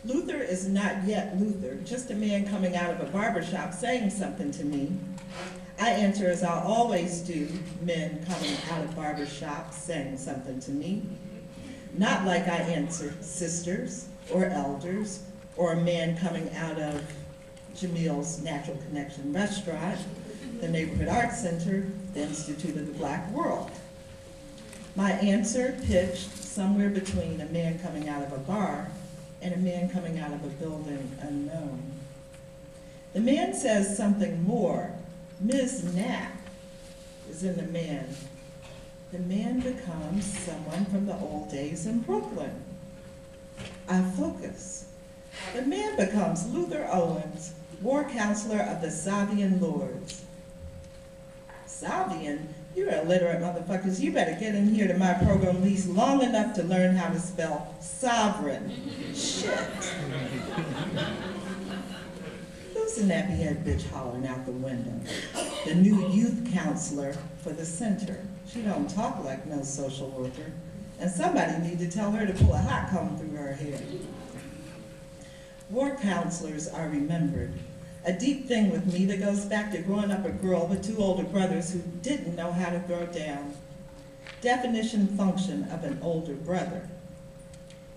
Luther is not yet Luther, just a man coming out of a barbershop saying something to me. I answer as I always do, men coming out of barbershops saying something to me. Not like I answer sisters or elders or a man coming out of Jamil's Natural Connection restaurant, the Neighborhood Arts Center, the Institute of the Black World. My answer pitched somewhere between a man coming out of a bar and a man coming out of a building unknown. The man says something more. Ms. Knapp is in the man. The man becomes someone from the old days in Brooklyn. I focus. The man becomes Luther Owens, war counselor of the Savian Lords. Savian? You're illiterate motherfuckers. You better get in here to my program at least long enough to learn how to spell sovereign. Shit. Who's the nappy-head bitch hollering out the window? The new youth counselor for the center. She don't talk like no social worker. And somebody need to tell her to pull a hot comb through her hair. War counselors are remembered. A deep thing with me that goes back to growing up a girl with two older brothers who didn't know how to throw down. Definition function of an older brother.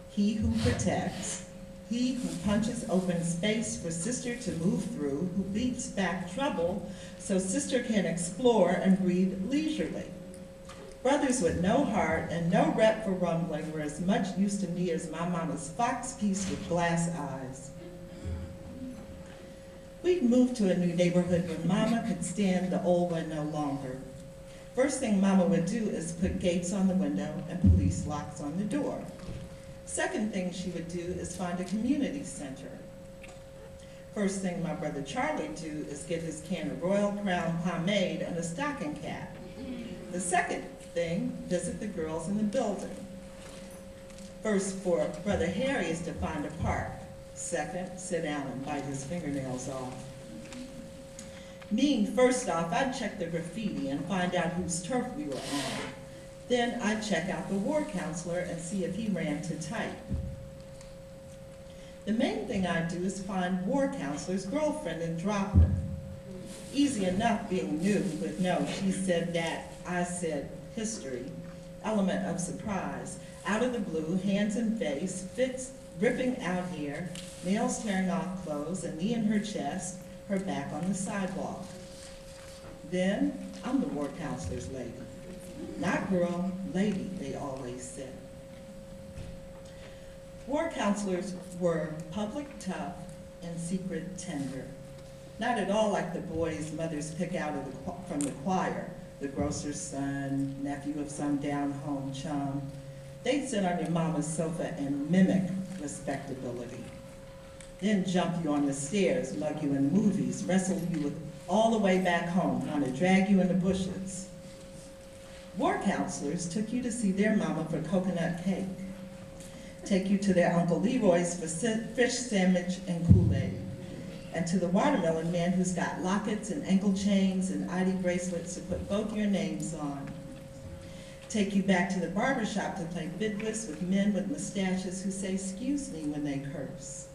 He who protects, he who punches open space for sister to move through, who beats back trouble so sister can explore and breathe leisurely. Brothers with no heart and no rep for rumbling were as much use to me as my mama's fox piece with glass eyes. We'd moved to a new neighborhood where mama could stand the old one no longer. First thing mama would do is put gates on the window and police locks on the door. Second thing she would do is find a community center. First thing my brother Charlie do is get his can of Royal Crown pomade and a stocking cap. The second thing, visit the girls in the building. First for brother Harry is to find a park. Second, sit down and bite his fingernails off. Meaning, first off, I'd check the graffiti and find out whose turf we were on. Then I'd check out the war counselor and see if he ran to type. The main thing I'd do is find war counselor's girlfriend and drop her. Easy enough being new, but no, she said that, I said history. Element of surprise. Out of the blue, hands and face, fits ripping out hair, nails tearing off clothes, a knee in her chest, her back on the sidewalk. Then, I'm the war counselor's lady. Not girl, lady, they always said. War counselors were public tough and secret tender. Not at all like the boys mothers pick out of from the choir, the grocer's son, nephew of some down-home chum. They'd sit on your mama's sofa and mimic respectability. Then jump you on the stairs, mug you in movies, wrestle you all the way back home, want to drag you in the bushes. War counselors took you to see their mama for coconut cake, take you to their Uncle Leroy's for fish sandwich and Kool-Aid, and to the watermelon man who's got lockets and ankle chains and ID bracelets to put both your names on. Take you back to the barbershop to play bidwiss with men with mustaches who say excuse me when they curse.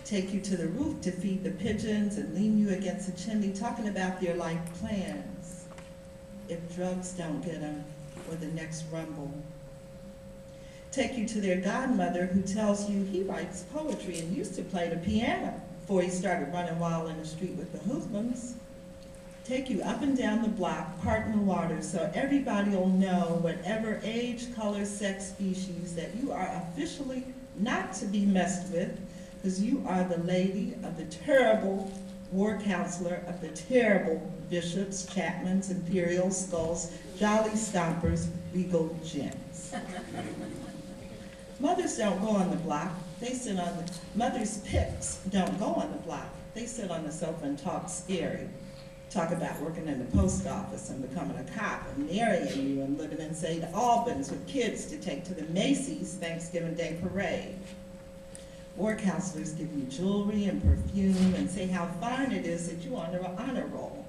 Take you to the roof to feed the pigeons and lean you against the chimney talking about their life plans. If drugs don't get them, or the next rumble. Take you to their godmother who tells you he writes poetry and used to play the piano before he started running wild in the street with the hoodlums. Take you up and down the block, parting the water so everybody will know, whatever age, color, sex, species, that you are officially not to be messed with, because you are the lady of the terrible war counselor of the terrible bishops, Chapmans, Imperials, Skulls, Jolly Stompers, Regal Gents. Mothers don't go on the block, they sit on the, mothers' picks don't go on the block, they sit on the sofa and talk scary. Talk about working in the post office and becoming a cop and marrying you and living in St. Albans with kids to take to the Macy's Thanksgiving Day parade. War counselors give you jewelry and perfume and say how fine it is that you are on an honor roll.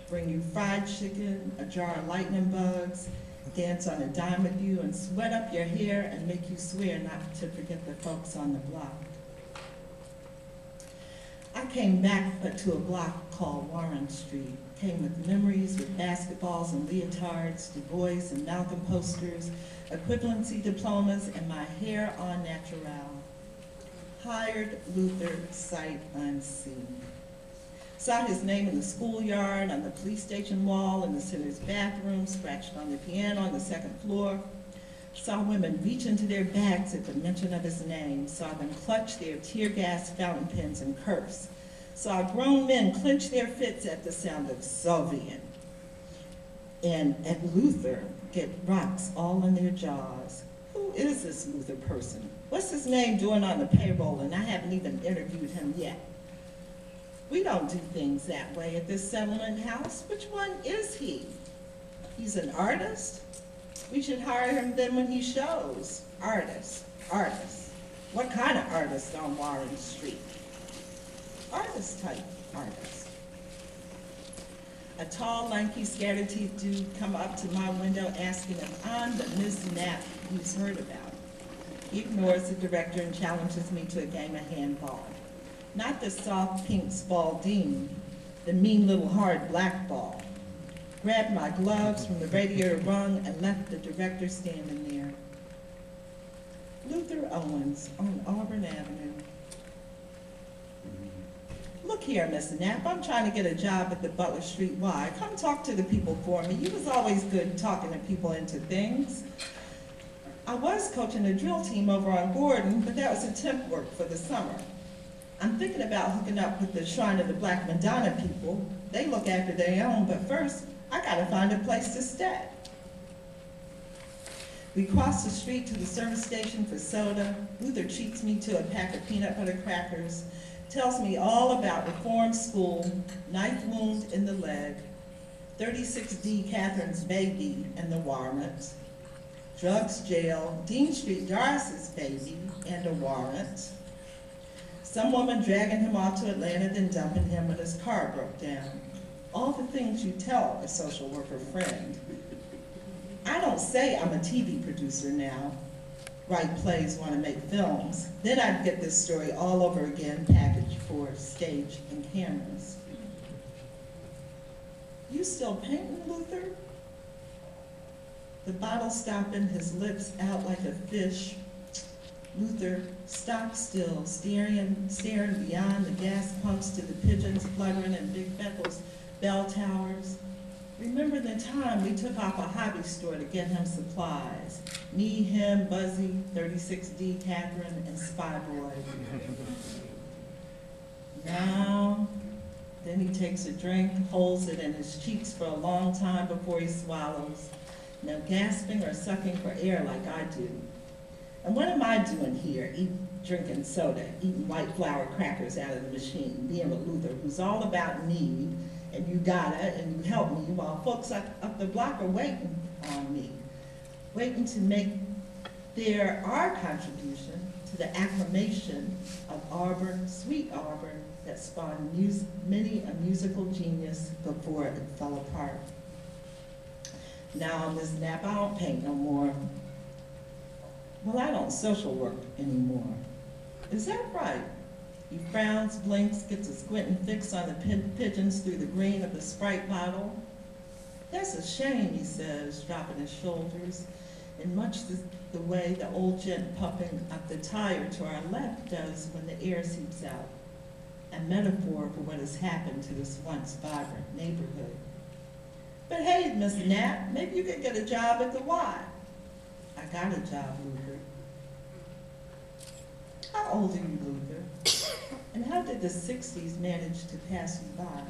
Bring you fried chicken, a jar of lightning bugs, dance on a dime with you and sweat up your hair and make you swear not to forget the folks on the block. came back but to a block called Warren Street. Came with memories with basketballs and leotards, Du Bois and Malcolm posters, equivalency diplomas, and my hair en natural. Hired Luther sight unseen. Saw his name in the schoolyard, on the police station wall, in the center's bathroom, scratched on the piano on the second floor. Saw women reach into their bags at the mention of his name. Saw them clutch their tear gas fountain pens and curse. Saw grown men clench their fists at the sound of Soviet. And at Luther, get rocks all in their jaws. Who is this Luther person? What's his name doing on the payroll? And I haven't even interviewed him yet. We don't do things that way at this settlement house. Which one is he? He's an artist? We should hire him then when he shows. Artist. What kind of artist on Warren Street? Artist type artist. A tall, lanky, scattered-teeth dude come up to my window asking if I'm the Miss Knapp he's heard about. He ignores the director and challenges me to a game of handball. Not the soft pink Spalding, the mean little hard black ball. Grabbed my gloves from the radiator rung and left the director standing there. Luther Owens on Auburn Avenue. Look here, Miss Knapp, I'm trying to get a job at the Butler Street Y. Come talk to the people for me. You was always good talking to people into things. I was coaching a drill team over on Gordon, but that was a temp work for the summer. I'm thinking about hooking up with the Shrine of the Black Madonna people. They look after their own, but first, I gotta find a place to stay. We cross the street to the service station for soda. Luther treats me to a pack of peanut butter crackers, tells me all about reform school, knife wound in the leg, 36D Catherine's baby and the warrant, drugs jail, Dean Street Doris's baby and a warrant, some woman dragging him off to Atlanta, then dumping him when his car broke down. All the things you tell a social worker friend. I don't say I'm a TV producer now, write plays, want to make films. Then I'd get this story all over again, packaged for stage and cameras. You still painting, Luther? The bottle stopping, his lips out like a fish. Luther stopped still, staring beyond the gas pumps to the pigeons fluttering in Big Bethel's bell towers. Remember the time we took off a hobby store to get him supplies. Me, him, Buzzy, 36D, Catherine, and Spy Boy. Now, then he takes a drink, holds it in his cheeks for a long time before he swallows. No gasping or sucking for air like I do. And what am I doing here? Drinking soda, eating white flour crackers out of the machine, being with Luther, who's all about need, and you gotta, and you help me, while folks up the block are waiting on me, waiting to make our contribution to the acclamation of Auburn, sweet Auburn, that spawned many a musical genius before it fell apart. Now, Ms. Knapp, I don't paint no more. Well, I don't social work anymore. Is that right? He frowns, blinks, gets a squinting fix on the pigeons through the green of the Sprite bottle. That's a shame, he says, dropping his shoulders, in much the way the old gent puffing up the tire to our left does when the air seeps out, a metaphor for what has happened to this once vibrant neighborhood. But hey, Miss Knapp, maybe you could get a job at the Y. I got a job, Luther. How old are you, Luther? And how did the 60s manage to pass you by?